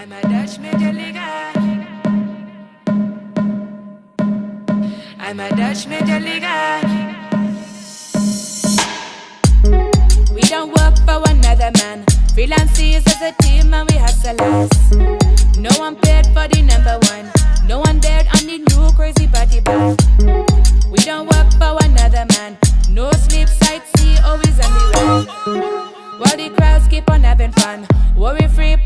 I'm a Dutch major leaguer. I'm a Dutch major leaguer. We don't work for another man. Freelancers as a team and we hustlers. No one paid for the number one. No one dared on the new crazy party band. We don't work for another man. No sleep, sightsee, always on the run. While the crowds keep on having fun. Worry free